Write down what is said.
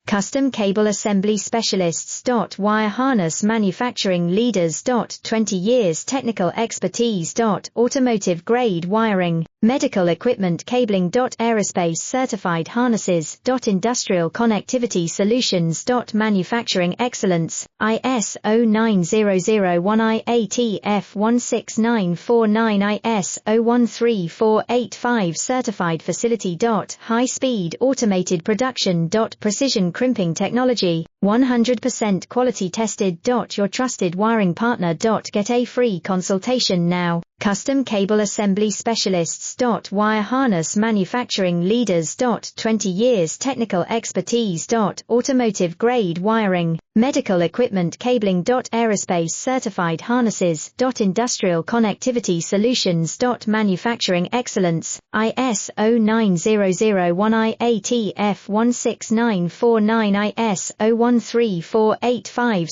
Custom Cable Assembly Specialists. Wire Harness Manufacturing Leaders. 20 years technical expertise. Automotive grade wiring, medical equipment cabling. Aerospace certified harnesses. Industrial connectivity solutions. Manufacturing excellence, ISO 9001 IATF 16949 ISO 13485 certified facility. High speed automated production. Precision crimping technology, 100% quality tested. Your trusted wiring partner. Get a free consultation now. Custom Cable Assembly Specialists. Wire Harness Manufacturing Leaders. 20 years technical expertise. Automotive grade wiring, medical equipment cabling. Aerospace certified harnesses. Industrial connectivity solutions. Manufacturing excellence, ISO 9001 IATF 16949 ISO 13485